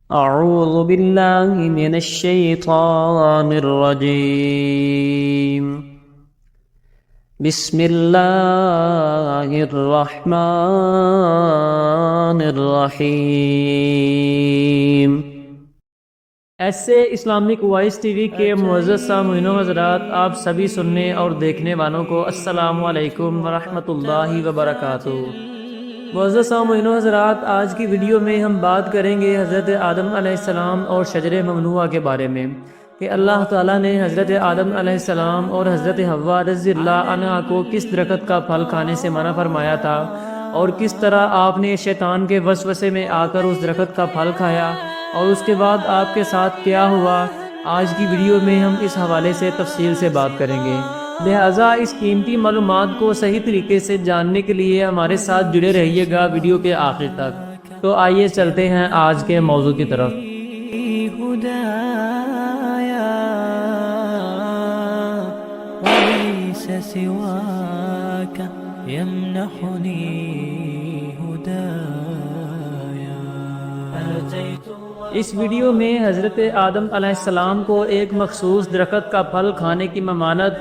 أعوذ بالله من الشيطان الرجيم بسم الله الرحمن الرحیم۔ ایسے اسلامک وائس ٹی وی کے معزز سامعین و حضرات، آپ سبھی سننے اور دیکھنے والوں کو السلام علیکم ورحمۃ اللہ وبرکاتہ۔ معزز سامعین و حضرات، آج کی ویڈیو میں ہم بات کریں گے حضرت آدم علیہ السلام اور شجر ممنوعہ کے بارے میں، کہ اللہ تعالیٰ نے حضرت آدم علیہ السلام اور حضرت حوا رضی اللہ عنہا کو کس درخت کا پھل کھانے سے منع فرمایا تھا، اور کس طرح آپ نے شیطان کے وسوسے میں آ کر اس درخت کا پھل کھایا، اور اس کے بعد آپ کے ساتھ کیا ہوا۔ آج کی ویڈیو میں ہم اس حوالے سے تفصیل سے بات کریں گے، لہٰذا اس قیمتی معلومات کو صحیح طریقے سے جاننے کے لیے ہمارے ساتھ جڑے رہیے گا ویڈیو کے آخر تک۔ تو آئیے چلتے ہیں آج کے موضوع کی طرف۔ اس ویڈیو میں حضرت آدم علیہ السلام کو ایک مخصوص درخت کا پھل کھانے کی ممانعت،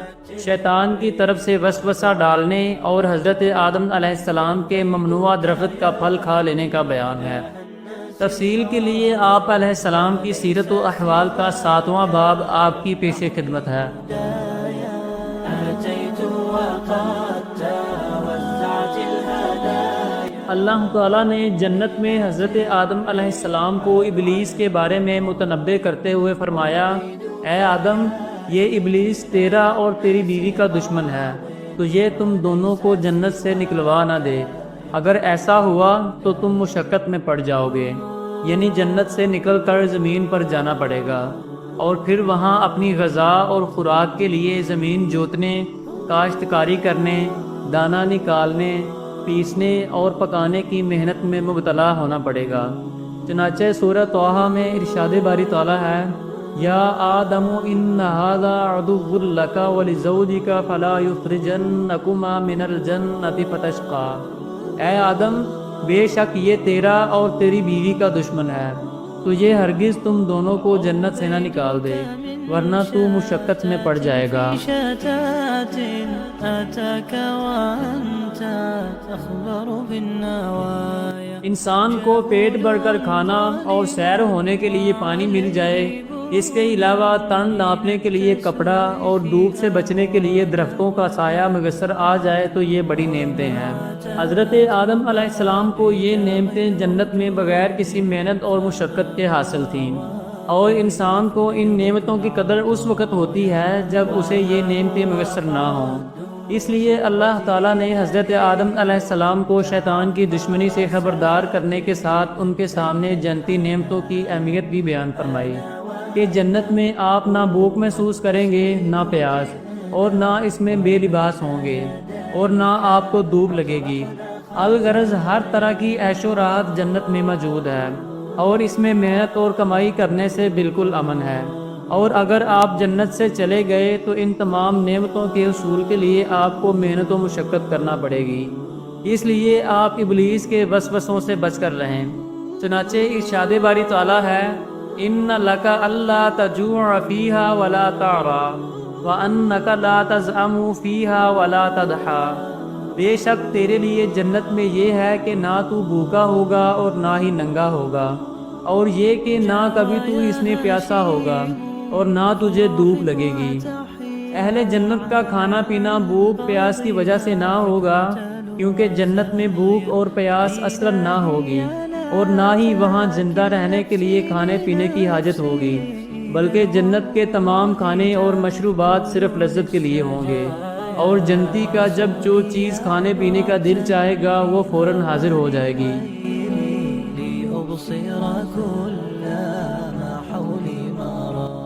شیطان کی طرف سے وسوسہ ڈالنے اور حضرت آدم علیہ السلام کے ممنوعہ درخت کا پھل کھا لینے کا بیان ہے۔ تفصیل کے لیے آپ علیہ السلام کی سیرت و احوال کا 7واں باب آپ کی پیش خدمت ہے۔ اللہ تعالیٰ نے جنت میں حضرت آدم علیہ السلام کو ابلیس کے بارے میں متنبع کرتے ہوئے فرمایا، اے آدم، یہ ابلیس تیرا اور تیری بیوی کا دشمن ہے، تو یہ تم دونوں کو جنت سے نکلوا نہ دے۔ اگر ایسا ہوا تو تم مشقت میں پڑ جاؤ گے، یعنی جنت سے نکل کر زمین پر جانا پڑے گا، اور پھر وہاں اپنی غذا اور خوراک کے لیے زمین جوتنے، کاشتکاری کرنے، دانہ نکالنے، پیسنے اور پکانے کی محنت میں مبتلا ہونا پڑے گا۔ چنانچہ سورہ طٰہٰ میں ارشاد باری تعالیٰ ہے، یا آدم ان ھذا عدو لک ولزوجک فلا یخرجنکما من الجنۃ فتشقی۔ اے آدم، بے شک یہ تیرا اور تیری بیوی کا دشمن ہے، تو یہ ہرگز تم دونوں کو جنت سے نہ نکال دے، ورنہ تو مشقت میں پڑ جائے گا۔ انسان کو پیٹ بھر کر کھانا اور سیر ہونے کے لیے پانی مل جائے، اس کے علاوہ تن ڈھانپنے کے لیے کپڑا اور دھوپ سے بچنے کے لیے درختوں کا سایہ میسر آ جائے تو یہ بڑی نعمتیں ہیں۔ حضرت آدم علیہ السلام کو یہ نعمتیں جنت میں بغیر کسی محنت اور مشقت کے حاصل تھیں، اور انسان کو ان نعمتوں کی قدر اس وقت ہوتی ہے جب اسے یہ نعمتیں میسر نہ ہوں۔ اس لیے اللہ تعالیٰ نے حضرت آدم علیہ السلام کو شیطان کی دشمنی سے خبردار کرنے کے ساتھ ان کے سامنے جنتی نعمتوں کی اہمیت بھی بیان فرمائی، کہ جنت میں آپ نہ بھوک محسوس کریں گے، نہ پیاس، اور نہ اس میں بے لباس ہوں گے، اور نہ آپ کو دھوپ لگے گی۔ الغرض ہر طرح کی عیش و راحت جنت میں موجود ہے، اور اس میں محنت اور کمائی کرنے سے بالکل امن ہے۔ اور اگر آپ جنت سے چلے گئے تو ان تمام نعمتوں کے حصول کے لیے آپ کو محنت و مشقت کرنا پڑے گی، اس لیے آپ ابلیس کے وسوسوں سے بچ کر رہیں۔ چنانچہ ارشاد باری تعالیٰ ہے، ان لک الا تجوع فیہا ولا تعری وانک لا تظمأ فیہا ولا تضحی۔ بے شک تیرے لیے جنت میں یہ ہے کہ نہ تو بھوکا ہوگا اور نہ ہی ننگا ہوگا، اور یہ کہ نہ کبھی تو اس میں پیاسا ہوگا اور نہ تجھے دھوپ لگے گی۔ اہل جنت کا کھانا پینا بھوک پیاس کی وجہ سے نہ ہوگا، کیونکہ جنت میں بھوک اور پیاس اصلاً نہ ہوگی، اور نہ ہی وہاں زندہ رہنے کے لیے کھانے پینے کی حاجت ہوگی، بلکہ جنت کے تمام کھانے اور مشروبات صرف لذت کے لیے ہوں گے، اور جنتی کا جب جو چیز کھانے پینے کا دل چاہے گا وہ فوراً حاضر ہو جائے گی۔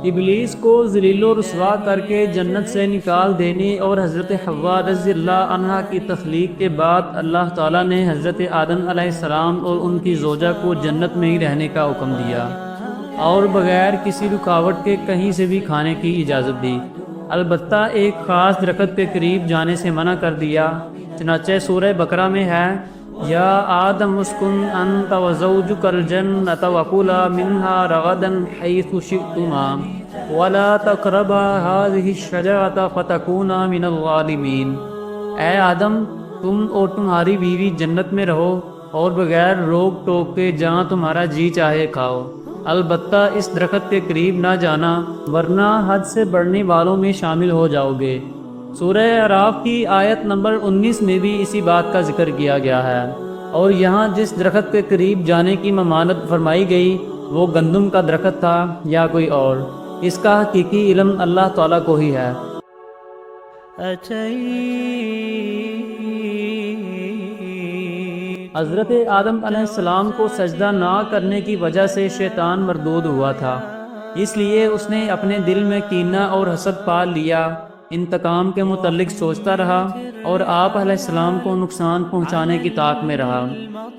ابلیس کو ذلیل و رسوا کر کے جنت سے نکال دینے اور حضرت حوا رضی اللہ عنہا کی تخلیق کے بعد اللہ تعالیٰ نے حضرت آدم علیہ السلام اور ان کی زوجہ کو جنت میں ہی رہنے کا حکم دیا، اور بغیر کسی رکاوٹ کے کہیں سے بھی کھانے کی اجازت دی، البتہ ایک خاص درخت کے قریب جانے سے منع کر دیا۔ چنانچہ سورہ بقرہ میں ہے، یا آدم اسکن انت وزوجک الجنۃ وکلا منها رغدا حیث شئتما ولا تقربا هذه الشجرۃ فتکونا من الظالمین۔ اے آدم، تم اور تمہاری بیوی جنت میں رہو اور بغیر روک ٹوک کے جہاں تمہارا جی چاہے کھاؤ، البتہ اس درخت کے قریب نہ جانا ورنہ حد سے بڑھنے والوں میں شامل ہو جاؤ گے۔ سورہ اعراف کی آیت نمبر 19 میں بھی اسی بات کا ذکر کیا گیا ہے، اور یہاں جس درخت کے قریب جانے کی ممانعت فرمائی گئی وہ گندم کا درخت تھا یا کوئی اور، اس کا حقیقی علم اللہ تعالیٰ کو ہی ہے۔ حضرت آدم علیہ السلام کو سجدہ نہ کرنے کی وجہ سے شیطان مردود ہوا تھا، اس لیے اس نے اپنے دل میں کینہ اور حسد پال لیا، انتقام کے متعلق سوچتا رہا اور آپ علیہ السلام کو نقصان پہنچانے کی طاق میں رہا۔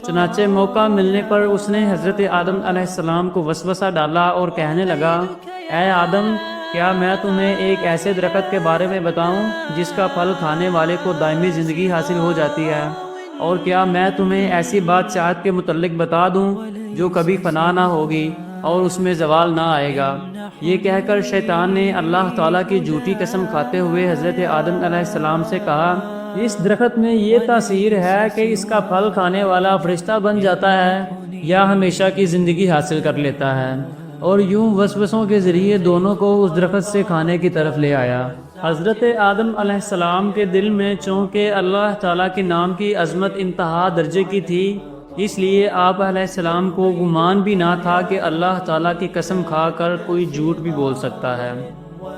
چنانچہ موقع ملنے پر اس نے حضرت آدم علیہ السلام کو وسوسہ ڈالا اور کہنے لگا، اے آدم، کیا میں تمہیں ایک ایسے درخت کے بارے میں بتاؤں جس کا پھل کھانے والے کو دائمی زندگی حاصل ہو جاتی ہے؟ اور کیا میں تمہیں ایسی بادشاہت کے متعلق بتا دوں جو کبھی فنا نہ ہوگی اور اس میں زوال نہ آئے گا؟ یہ کہہ کر شیطان نے اللہ تعالیٰ کی جھوٹی قسم کھاتے ہوئے حضرت آدم علیہ السلام سے کہا، اس درخت میں یہ تاثیر ہے کہ اس کا پھل کھانے والا فرشتہ بن جاتا ہے یا ہمیشہ کی زندگی حاصل کر لیتا ہے، اور یوں وسوسوں کے ذریعے دونوں کو اس درخت سے کھانے کی طرف لے آیا۔ حضرت آدم علیہ السلام کے دل میں چونکہ اللہ تعالیٰ کے نام کی عظمت انتہا درجے کی تھی، اس لیے آپ علیہ السلام کو گمان بھی نہ تھا کہ اللہ تعالیٰ کی قسم کھا کر کوئی جھوٹ بھی بول سکتا ہے۔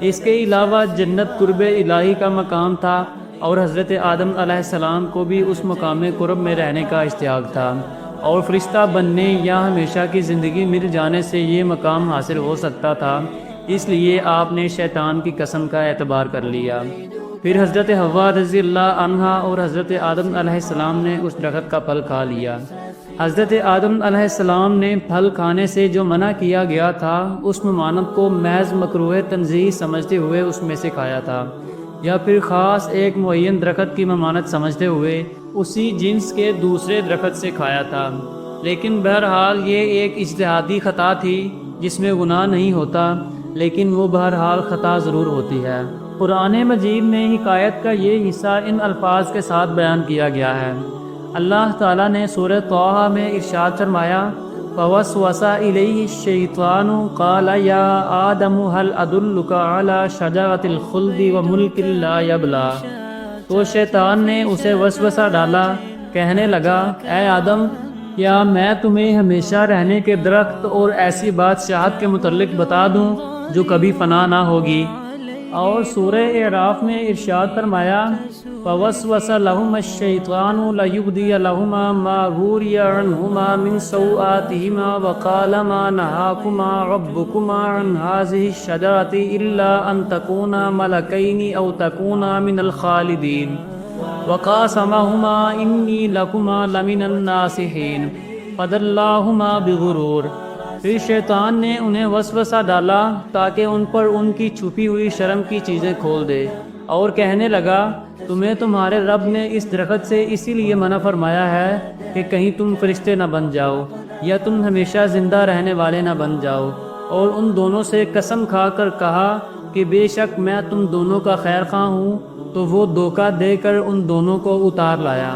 اس کے علاوہ جنت قرب الہی کا مقام تھا اور حضرت آدم علیہ السلام کو بھی اس مقام قرب میں رہنے کا اشتیاق تھا، اور فرشتہ بننے یا ہمیشہ کی زندگی مل جانے سے یہ مقام حاصل ہو سکتا تھا، اس لیے آپ نے شیطان کی قسم کا اعتبار کر لیا۔ پھر حضرت حوا رضی اللہ عنہا اور حضرت آدم علیہ السلام نے اس درخت کا پھل کھا لیا۔ حضرت آدم علیہ السلام نے پھل کھانے سے جو منع کیا گیا تھا اس ممانعت کو محض مکروہ تنزیہ سمجھتے ہوئے اس میں سے کھایا تھا، یا پھر خاص ایک معین درخت کی ممانعت سمجھتے ہوئے اسی جنس کے دوسرے درخت سے کھایا تھا، لیکن بہرحال یہ ایک اجتہادی خطا تھی جس میں گناہ نہیں ہوتا، لیکن وہ بہرحال خطا ضرور ہوتی ہے۔ قرآن مجید میں حکایت کا یہ حصہ ان الفاظ کے ساتھ بیان کیا گیا ہے۔ اللہ تعالیٰ نے سورہ طٰہٰ میں ارشاد فرمایا، فَوَسْوَسَ إِلَيْهِ الشَّيْطَانُ قَالَ يَا آدَمُ هَلْ أَدُلُّكَ عَلَى شَجَرَةِ الْخُلْدِ وَمُلْكٍ لَا يَبْلَىٰ، تو شیطان نے اسے وسوسہ ڈالا، کہنے لگا، اے آدم، کیا میں تمہیں ہمیشہ رہنے کے درخت اور ایسی بادشاہت کے متعلق بتا دوں جو کبھی فنا نہ ہوگی؟ اور سورہ اعراف میں ارشاد فرمایا، فَوَسْوَسَ لَهُمَا الشَّيْطَانُ لَيُبْدِيَ لَهُمَا مَا وُورِيَ عَنْهُمَا مِنْ سَوْآتِهِمَا وَقَالَ مَا نَهَاكُمَا رَبُّكُمَا عَنْ هَٰذِهِ الشَّجَرَةِ إِلَّا أَن تَكُونَا مَلَكَيْنِ أَوْ تَكُونَا مِنَ الْخَالِدِينَ وَقَاسَمَهُمَا إِنِّي لَكُمَا لَمِنَ النَّاصِحِينَ فَدَلَّاهُمَا بِغُرُورٍ۔ پھر شیطان نے انہیں وسوسہ ڈالا تاکہ ان پر ان کی چھپی ہوئی شرم کی چیزیں کھول دے، اور کہنے لگا، تمہیں تمہارے رب نے اس درخت سے اسی لیے منع فرمایا ہے کہ کہیں تم فرشتے نہ بن جاؤ یا تم ہمیشہ زندہ رہنے والے نہ بن جاؤ، اور ان دونوں سے قسم کھا کر کہا کہ بے شک میں تم دونوں کا خیر خواہ ہوں، تو وہ دھوکہ دے کر ان دونوں کو اتار لایا۔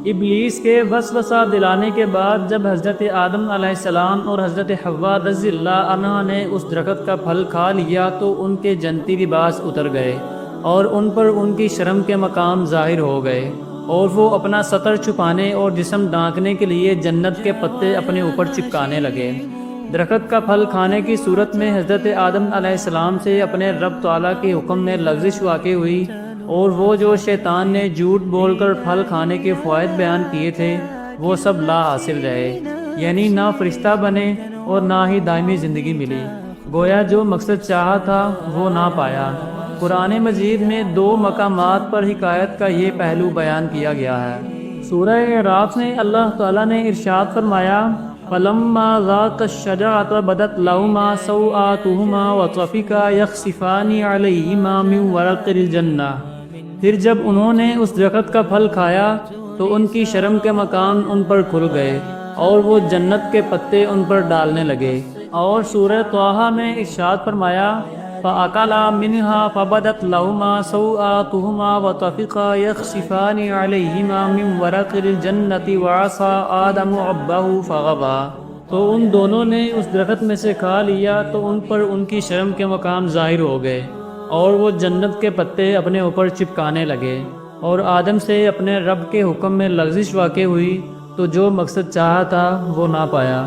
ابلیس کے وسوسہ دلانے کے بعد جب حضرت آدم علیہ السلام اور حضرت حوا رضی اللہ عنہا نے اس درخت کا پھل کھا لیا تو ان کے جنتی لباس اتر گئے اور ان پر ان کی شرم کے مقام ظاہر ہو گئے، اور وہ اپنا سطر چھپانے اور جسم ڈھانکنے کے لیے جنت کے پتے اپنے اوپر چپکانے لگے۔ درخت کا پھل کھانے کی صورت میں حضرت آدم علیہ السلام سے اپنے رب تعالیٰ کے حکم میں لغزش واقع ہوئی، اور وہ جو شیطان نے جھوٹ بول کر پھل کھانے کے فوائد بیان کیے تھے وہ سب لا حاصل رہے، یعنی نہ فرشتہ بنے اور نہ ہی دائمی زندگی ملی، گویا جو مقصد چاہا تھا وہ نہ پایا۔ قرآن مجید میں 2 مقامات پر حکایت کا یہ پہلو بیان کیا گیا ہے۔ سورہ اعراف میں اللہ تعالیٰ نے ارشاد فرمایا، فلما ذاقا الشجرة بدت لهما سوآتهما وطفقا يخصفان عليهما من ورق الجنة۔ پھر جب انہوں نے اس درخت کا پھل کھایا تو ان کی شرم کے مکان ان پر کھل گئے اور وہ جنت کے پتے ان پر ڈالنے لگے۔ اور سورہ طٰہٰ میں ارشاد فرمایا فَأَكَلَا مِنْهَا فَبَدَتْ لَهُمَا سَوْآتُهُمَا وَطَفِقَا يَخْصِفَانِ عَلَيْهِمَا مِنْ وَرَقِ الْجَنَّةِ وَعَصَىٰ آدَمُ رَبَّهُ فَغَوَىٰ۔ تو ان دونوں نے اس درخت میں سے کھا لیا تو ان پر ان کی شرم کے مقام ظاہر ہو گئے اور وہ جنت کے پتے اپنے اوپر چپکانے لگے، اور آدم سے اپنے رب کے حکم میں لغزش واقع ہوئی تو جو مقصد چاہا تھا وہ نہ پایا۔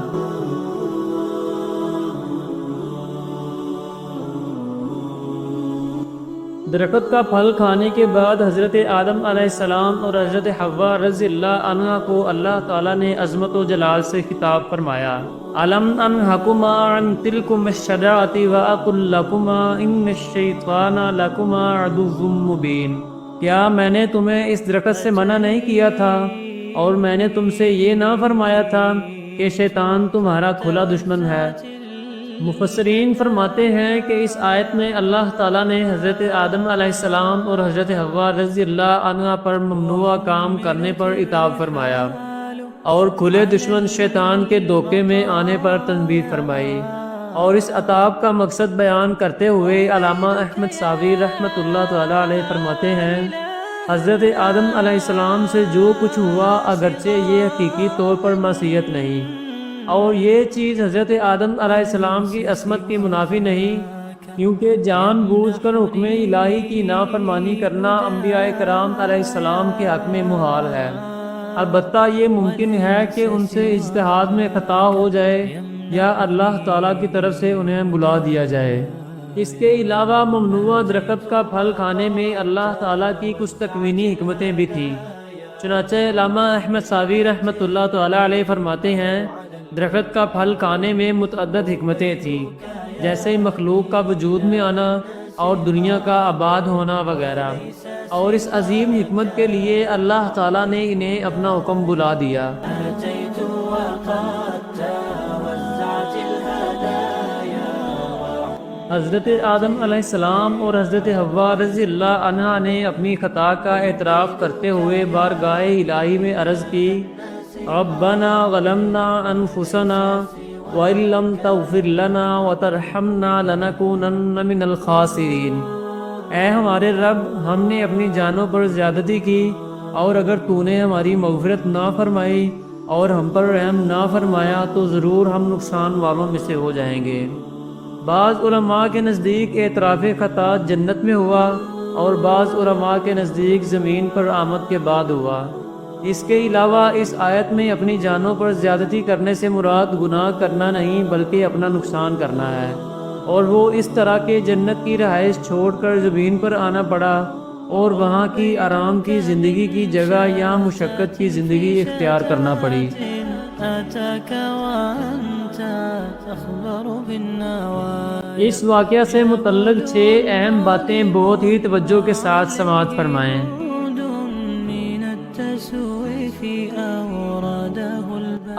درخت کا پھل کھانے کے بعد حضرت آدم علیہ السلام اور حضرت حوا رضی اللہ عنہا کو اللہ تعالیٰ نے عظمت و جلال سے خطاب فرمایا أَلَمْ أَنْهَكُمَا عَنْ تِلْكُمَا الشَّجَرَةِ وَأَقُلْ لَكُمَا إِنَّ الشَّيْطَانَ لَكُمَا عَدُوٌّ مُّبِينٌ۔ کیا میں نے تمہیں اس درخت سے منع نہیں کیا تھا اور میں نے تم سے یہ نہ فرمایا تھا کہ شیطان تمہارا کھلا دشمن ہے؟ مفسرین فرماتے ہیں کہ اس آیت میں اللہ تعالیٰ نے حضرت آدم علیہ السلام اور حضرت حوا رضی اللہ عنہ پر ممنوع کام کرنے پر عتاب فرمایا اور کھلے دشمن شیطان کے دھوکے میں آنے پر تنبیہ فرمائی، اور اس عتاب کا مقصد بیان کرتے ہوئے علامہ احمد ساوی رحمۃ اللہ تعالیٰ علیہ فرماتے ہیں حضرت آدم علیہ السلام سے جو کچھ ہوا اگرچہ یہ حقیقی طور پر معصیت نہیں، اور یہ چیز حضرت آدم علیہ السلام کی عصمت کی منافی نہیں، کیونکہ جان بوجھ کر حکم الہی کی نافرمانی کرنا انبیاء کرام علیہ السلام کے حق میں محال ہے۔ البتہ یہ ممکن ہے کہ ان سے اجتہاد میں خطا ہو جائے یا اللہ تعالیٰ کی طرف سے انہیں بلا دیا جائے۔ اس کے علاوہ ممنوع درخت کا پھل کھانے میں اللہ تعالیٰ کی کچھ تکوینی حکمتیں بھی تھیں۔ چنانچہ علامہ احمد ساوی رحمۃ اللہ تعالیٰ علیہ فرماتے ہیں درخت کا پھل کھانے میں متعدد حکمتیں تھیں، جیسے مخلوق کا وجود میں آنا اور دنیا کا آباد ہونا وغیرہ، اور اس عظیم حکمت کے لیے اللہ تعالیٰ نے انہیں اپنا حکم بلا دیا۔ حضرت آدم علیہ السلام اور حضرت حوا رضی اللہ عنہا نے اپنی خطا کا اعتراف کرتے ہوئے بارگاہ الہی میں عرض کی ربنا ظلمنا انفسنا وَإِن لَّمْ تَغْفِرْ لَنَا وَتَرْحَمْنَا لَنَكُونَنَّ مِنَ الْخَاسِرِينَ۔ اے ہمارے رب، ہم نے اپنی جانوں پر زیادتی کی، اور اگر تو نے ہماری مغفرت نہ فرمائی اور ہم پر رحم نہ فرمایا تو ضرور ہم نقصان والوں میں سے ہو جائیں گے۔ بعض علماء کے نزدیک اعتراف خطا جنت میں ہوا اور بعض علماء کے نزدیک زمین پر آمد کے بعد ہوا۔ اس کے علاوہ اس آیت میں اپنی جانوں پر زیادتی کرنے سے مراد گناہ کرنا نہیں بلکہ اپنا نقصان کرنا ہے، اور وہ اس طرح کے جنت کی رہائش چھوڑ کر زمین پر آنا پڑا اور وہاں کی آرام کی زندگی کی جگہ یا مشقت کی زندگی اختیار کرنا پڑی۔ اس واقعہ سے متعلق 6 اہم باتیں بہت ہی توجہ کے ساتھ سماعت فرمائیں۔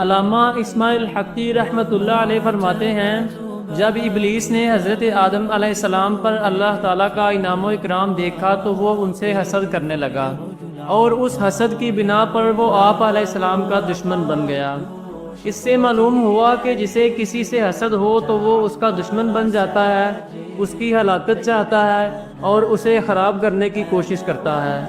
علامہ اسماعیل حقی رحمۃ اللہ علیہ فرماتے ہیں جب ابلیس نے حضرت آدم علیہ السلام پر اللہ تعالیٰ کا انعام و اکرام دیکھا تو وہ ان سے حسد کرنے لگا، اور اس حسد کی بنا پر وہ آپ علیہ السلام کا دشمن بن گیا۔ اس سے معلوم ہوا کہ جسے کسی سے حسد ہو تو وہ اس کا دشمن بن جاتا ہے، اس کی ہلاکت چاہتا ہے اور اسے خراب کرنے کی کوشش کرتا ہے۔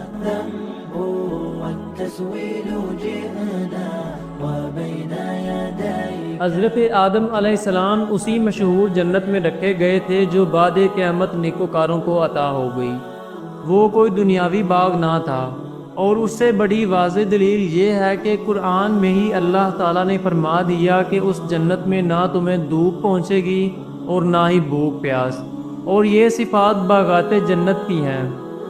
حضرت آدم علیہ السلام اسی مشہور جنت میں رکھے گئے تھے جو بعد قیامت نیکوکاروں کو عطا ہو گئی۔ وہ کوئی دنیاوی باغ نہ تھا، اور اس سے بڑی واضح دلیل یہ ہے کہ قرآن میں ہی اللہ تعالیٰ نے فرما دیا کہ اس جنت میں نہ تمہیں دھوپ پہنچے گی اور نہ ہی بھوک پیاس، اور یہ صفات باغات جنت کی ہیں،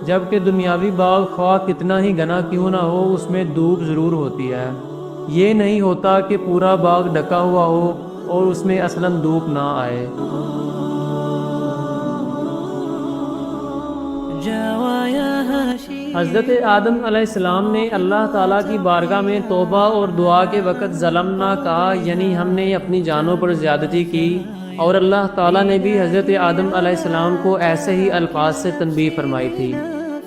جبکہ دنیاوی باغ خواہ کتنا ہی گھنا کیوں نہ ہو اس میں دھوپ ضرور ہوتی ہے۔ یہ نہیں ہوتا کہ پورا باغ ڈھکا ہوا ہو اور اس میں اصلاً دھوپ نہ آئے۔ حضرت آدم علیہ السلام نے اللہ تعالیٰ کی بارگاہ میں توبہ اور دعا کے وقت ظلمنا کہا، یعنی ہم نے اپنی جانوں پر زیادتی کی، اور اللہ تعالیٰ نے بھی حضرت آدم علیہ السلام کو ایسے ہی الفاظ سے تنبیہ فرمائی تھی۔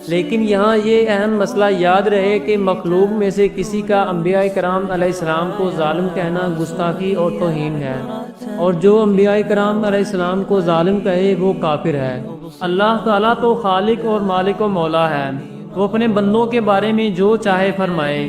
لیکن یہاں یہ اہم مسئلہ یاد رہے کہ مخلوق میں سے کسی کا انبیاء کرام علیہ السلام کو ظالم کہنا گستاخی اور توہین ہے، اور جو انبیاء کرام علیہ السلام کو ظالم کہے وہ کافر ہے۔ اللہ تعالیٰ تو خالق اور مالک و مولا ہے، وہ اپنے بندوں کے بارے میں جو چاہے فرمائے،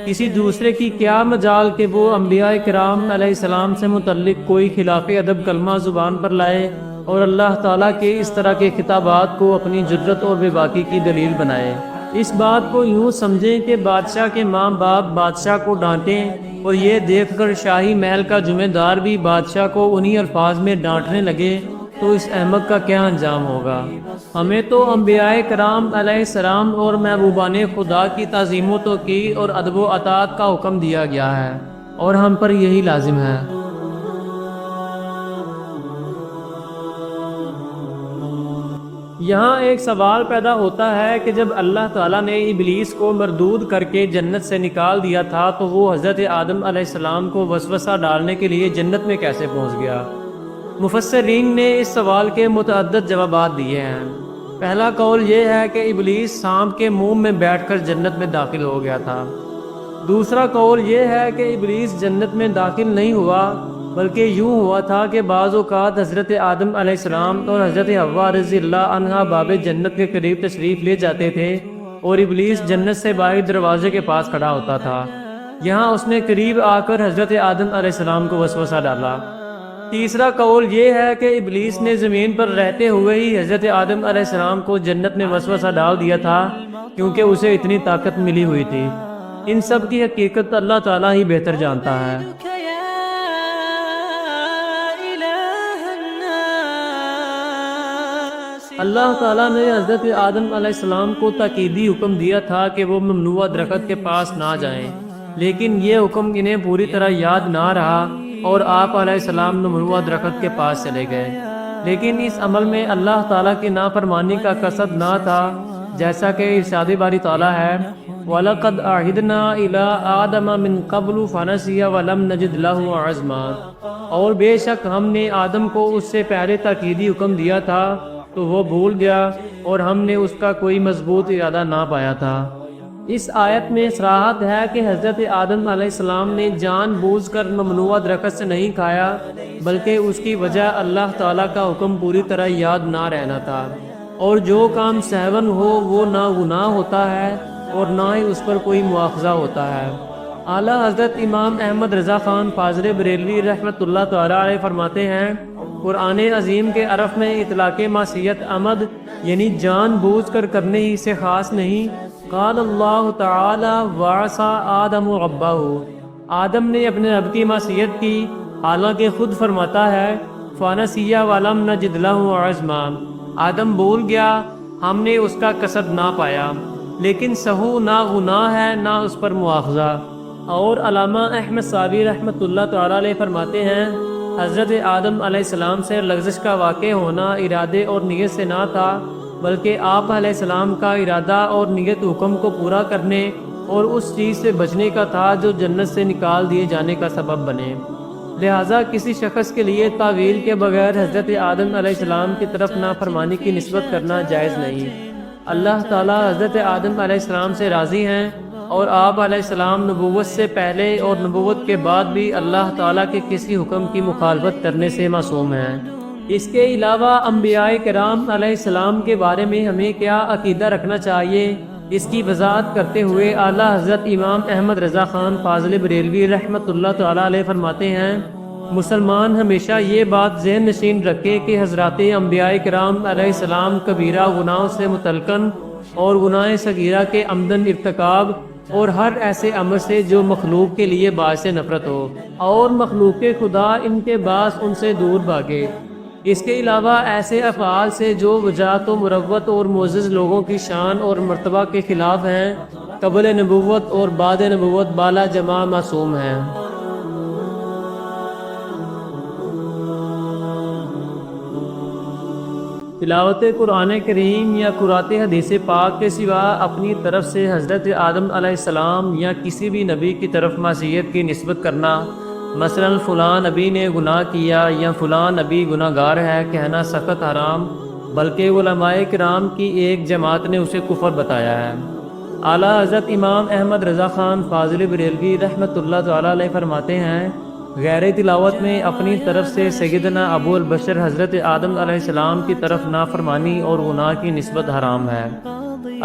کسی دوسرے کی کیا مجال کہ وہ انبیاء کرام علیہ السلام سے متعلق کوئی خلاف ادب کلمہ زبان پر لائے اور اللہ تعالیٰ کے اس طرح کے خطابات کو اپنی جرت اور بے باکی کی دلیل بنائے۔ اس بات کو یوں سمجھیں کہ بادشاہ کے ماں باپ بادشاہ کو ڈانٹیں اور یہ دیکھ کر شاہی محل کا ذمہ دار بھی بادشاہ کو انہی الفاظ میں ڈانٹنے لگے تو اس احمق کا کیا انجام ہوگا۔ ہمیں تو انبیاء کرام علیہ السلام اور محبوبان خدا کی تعظیم و توقیر اور ادب و اطاعت کا حکم دیا گیا ہے، اور ہم پر یہی لازم ہے۔ یہاں ایک سوال پیدا ہوتا ہے کہ جب اللہ تعالیٰ نے ابلیس کو مردود کر کے جنت سے نکال دیا تھا تو وہ حضرت آدم علیہ السلام کو وسوسہ ڈالنے کے لیے جنت میں کیسے پہنچ گیا؟ مفسرین نے اس سوال کے متعدد جوابات دیے ہیں۔ پہلا قول یہ ہے کہ ابلیس سانپ کے منہ میں بیٹھ کر جنت میں داخل ہو گیا تھا۔ دوسرا قول یہ ہے کہ ابلیس جنت میں داخل نہیں ہوا، بلکہ یوں ہوا تھا کہ بعض اوقات حضرت آدم علیہ السلام اور حضرت حوا رضی اللہ عنہا باب جنت کے قریب تشریف لے جاتے تھے اور ابلیس جنت سے باہر دروازے کے پاس کھڑا ہوتا تھا۔ یہاں اس نے قریب آ کر حضرت آدم علیہ السلام کو وسوسہ ڈالا۔ تیسرا قول یہ ہے کہ ابلیس نے زمین پر رہتے ہوئے ہی حضرت آدم علیہ السلام کو جنت میں وسوسہ ڈال دیا تھا، کیونکہ اسے اتنی طاقت ملی ہوئی تھی۔ ان سب کی حقیقت اللہ تعالیٰ ہی بہتر جانتا ہے۔ اللہ تعالیٰ نے حضرت آدم علیہ السلام کو تاکیدی حکم دیا تھا کہ وہ ممنوعہ درخت کے پاس نہ جائیں، لیکن یہ حکم انہیں پوری طرح یاد نہ رہا اور آپ علیہ السلام ممنوعہ درخت کے پاس چلے گئے۔ لیکن اس عمل میں اللہ تعالیٰ کی نافرمانی کا قصد نہ تھا، جیسا کہ ارشاد باری تعالیٰ ہے وَلَقَدْ أَعْهِدْنَا إِلَىٰ آدَمَ مِن قَبْلُ فَنَسِيَ وَلَمْ نَجِدْ لَهُ عَزْمًا، اور بے شک ہم نے آدم کو اس سے پہلے تاکیدی حکم دیا تھا تو وہ بھول گیا اور ہم نے اس کا کوئی مضبوط ارادہ نہ پایا تھا۔ اس آیت میں صراحت ہے کہ حضرت آدم علیہ السلام نے جان بوجھ کر ممنوعہ درخت سے نہیں کھایا، بلکہ اس کی وجہ اللہ تعالیٰ کا حکم پوری طرح یاد نہ رہنا تھا، اور جو کام سہون ہو وہ نہ گناہ ہوتا ہے اور نہ ہی اس پر کوئی مواخذہ ہوتا ہے۔ اعلیٰ حضرت امام احمد رضا خان فاضل بریلوی رحمۃ اللہ تعالیٰ علیہ فرماتے ہیں، قرآن عظیم کے عرف میں اطلاق معصیت عمد یعنی جان بوجھ کر کرنے ہی سے خاص نہیں۔ قال اللہ تعالی وعصى آدم ربہ، آدم نے اپنے رب کی معصیت کی، حالانکہ خود فرماتا ہے فنسیہ ولم نجد لہ عزما، آدم بھول گیا، ہم نے اس کا قصد نہ پایا، لیکن سہو نہ گناہ ہے نہ اس پر مواخذہ۔ اور علامہ احمد صابری رحمۃ اللہ تعالیٰ علیہ فرماتے ہیں، حضرت آدم علیہ السلام سے لغزش کا واقع ہونا ارادے اور نیت سے نہ تھا، بلکہ آپ علیہ السلام کا ارادہ اور نیت حکم کو پورا کرنے اور اس چیز سے بچنے کا تھا جو جنت سے نکال دیے جانے کا سبب بنے۔ لہٰذا کسی شخص کے لیے تعویل کے بغیر حضرت آدم علیہ السلام کی طرف نافرمانی کی نسبت کرنا جائز نہیں۔ اللہ تعالیٰ حضرت آدم علیہ السلام سے راضی ہیں، اور آپ علیہ السلام نبوت سے پہلے اور نبوت کے بعد بھی اللہ تعالیٰ کے کسی حکم کی مخالفت کرنے سے معصوم ہیں۔ اس کے علاوہ انبیاء کرام علیہ السلام کے بارے میں ہمیں کیا عقیدہ رکھنا چاہیے، اس کی وضاحت کرتے ہوئے اعلیٰ حضرت امام احمد رضا خان فاضل بریلوی رحمۃ اللہ تعالیٰ علیہ فرماتے ہیں، مسلمان ہمیشہ یہ بات ذہن نشین رکھے کہ حضرات انبیاء کرام علیہ السلام کبیرہ گناہوں سے متلقن اور گناہ صغیرہ کے عمدن ارتکاب اور ہر ایسے عمل سے جو مخلوق کے لیے باعث نفرت ہو اور مخلوق خدا ان کے باعث ان سے دور بھاگے۔ اس کے علاوہ ایسے افعال سے جو وجاہت و مروت اور معزز لوگوں کی شان اور مرتبہ کے خلاف ہیں، قبل نبوت اور بعد نبوت بالا جماع معصوم ہیں۔ تلاوت قرآن کریم یا قرأت حدیث پاک کے سوا اپنی طرف سے حضرت آدم علیہ السلام یا کسی بھی نبی کی طرف معصیت کی نسبت کرنا، مثلا فلاں نبی نے گناہ کیا یا فلاں نبی گناہ گار ہے، کہنا سخت حرام، بلکہ علماء کرام کی ایک جماعت نے اسے کفر بتایا ہے۔ اعلیٰ حضرت امام احمد رضا خان فاضل بریلوی رحمۃ اللہ تعالیٰ علیہ فرماتے ہیں، غیر تلاوت میں اپنی طرف سے سیدنا ابو البشر حضرت آدم علیہ السلام کی طرف نافرمانی اور گناہ کی نسبت حرام ہے۔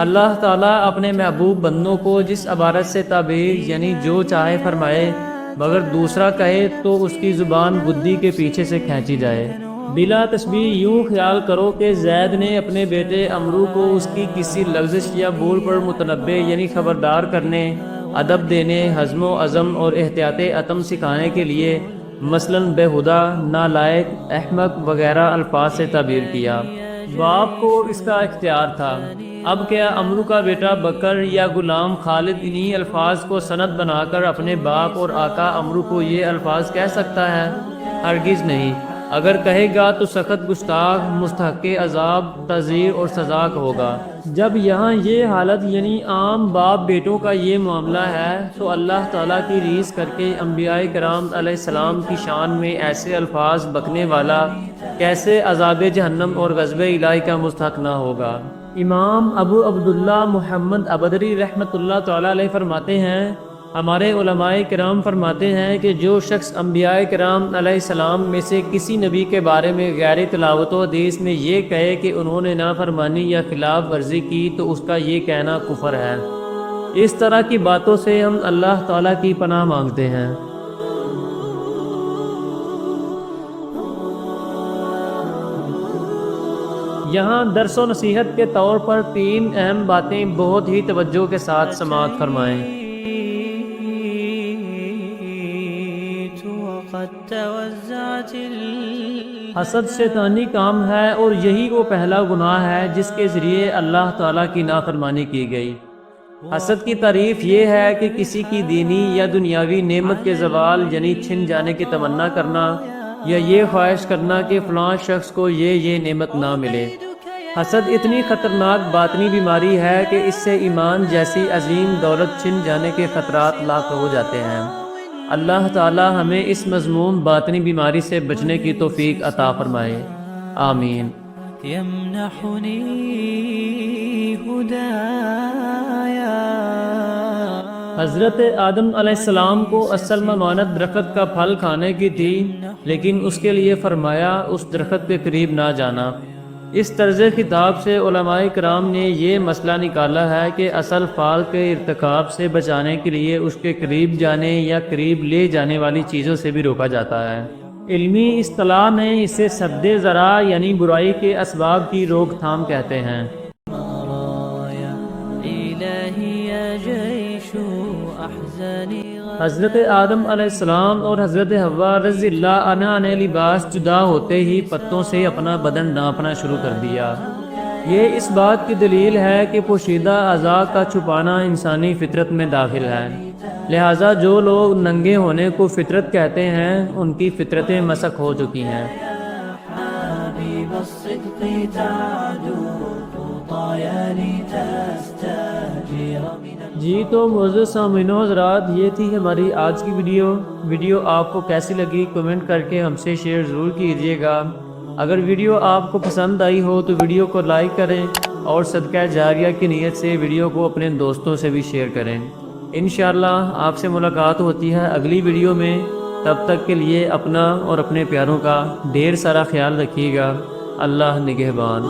اللہ تعالیٰ اپنے محبوب بندوں کو جس عبارت سے تعبیر یعنی جو چاہے فرمائے، مگر دوسرا کہے تو اس کی زبان بدی کے پیچھے سے کھینچی جائے۔ بلا تشبیہ یوں خیال کرو کہ زید نے اپنے بیٹے عمرو کو اس کی کسی لغزش یا بول پر متنبع یعنی خبردار کرنے، ادب دینے، حزم و عزم اور احتیاط عتم سکھانے کے لیے مثلاً بےہدہ، نالائق، احمق وغیرہ الفاظ سے تعبیر کیا۔ باپ کو اس کا اختیار تھا۔ اب کیا عمرو کا بیٹا بکر یا غلام خالد انہی الفاظ کو سند بنا کر اپنے باپ اور آقا عمرو کو یہ الفاظ کہہ سکتا ہے؟ ہرگز نہیں۔ اگر کہے گا تو سخت گستاخ، مستحق عذاب، تعزیر اور سزا ہوگا۔ جب یہاں یہ حالت یعنی عام باپ بیٹوں کا یہ معاملہ ہے تو اللہ تعالیٰ کی ریس کر کے انبیاء کرام علیہ السلام کی شان میں ایسے الفاظ بکنے والا کیسے عذاب جہنم اور غضب الہی کا مستحق نہ ہوگا؟ امام ابو عبداللہ محمد ابدری رحمۃ اللہ تعالیٰ علیہ فرماتے ہیں، ہمارے علماء کرام فرماتے ہیں کہ جو شخص انبیاء کرام علیہ السلام میں سے کسی نبی کے بارے میں غیر تلاوت و حدیث میں یہ کہے کہ انہوں نے نافرمانی یا خلاف ورزی کی تو اس کا یہ کہنا کفر ہے۔ اس طرح کی باتوں سے ہم اللہ تعالیٰ کی پناہ مانگتے ہیں۔ یہاں درس و نصیحت کے طور پر 3 اہم باتیں بہت ہی توجہ کے ساتھ سماعت فرمائیں۔ حسد شیطانی کام ہے اور یہی وہ پہلا گناہ ہے جس کے ذریعے اللہ تعالیٰ کی نافرمانی کی گئی۔ حسد کی تعریف یہ ہے کہ کسی کی دینی یا دنیاوی نعمت کے زوال یعنی چھن جانے کی تمنا کرنا یا یہ خواہش کرنا کہ فلاں شخص کو یہ نعمت نہ ملے۔ حسد اتنی خطرناک باطنی بیماری ہے کہ اس سے ایمان جیسی عظیم دولت چھن جانے کے خطرات لاحق ہو جاتے ہیں۔ اللہ تعالی ہمیں اس مذموم باطنی بیماری سے بچنے کی توفیق عطا فرمائے، آمین۔ یمنحنی ہدایا۔ حضرت آدم علیہ السلام کو اصل ممانت درخت کا پھل کھانے کی تھی، لیکن اس کے لیے فرمایا اس درخت کے قریب نہ جانا۔ اس طرز خطاب سے علماء کرام نے یہ مسئلہ نکالا ہے کہ اصل فعل کے ارتکاب سے بچانے کے لیے اس کے قریب جانے یا قریب لے جانے والی چیزوں سے بھی روکا جاتا ہے۔ علمی اصطلاح میں اسے سد ذرائع یعنی برائی کے اسباب کی روک تھام کہتے ہیں۔ حضرت آدم علیہ السلام اور حضرت حوا رضی اللہ عنہا نے لباس جدا ہوتے ہی پتوں سے اپنا بدن ڈھانپنا شروع کر دیا۔ یہ اس بات کی دلیل ہے کہ پوشیدہ اعضاء کا چھپانا انسانی فطرت میں داخل ہے، لہٰذا جو لوگ ننگے ہونے کو فطرت کہتے ہیں ان کی فطرتیں مسخ ہو چکی ہیں۔ جی تو معزز سامعین و حضرات، یہ تھی ہماری آج کی ویڈیو آپ کو کیسی لگی کمنٹ کر کے ہم سے شیئر ضرور کیجیے گا۔ اگر ویڈیو آپ کو پسند آئی ہو تو ویڈیو کو لائک کریں اور صدقہ جاریہ کی نیت سے ویڈیو کو اپنے دوستوں سے بھی شیئر کریں۔ انشاءاللہ آپ سے ملاقات ہوتی ہے اگلی ویڈیو میں، تب تک کے لیے اپنا اور اپنے پیاروں کا ڈھیر سارا خیال رکھیے گا۔ اللہ نگہبان۔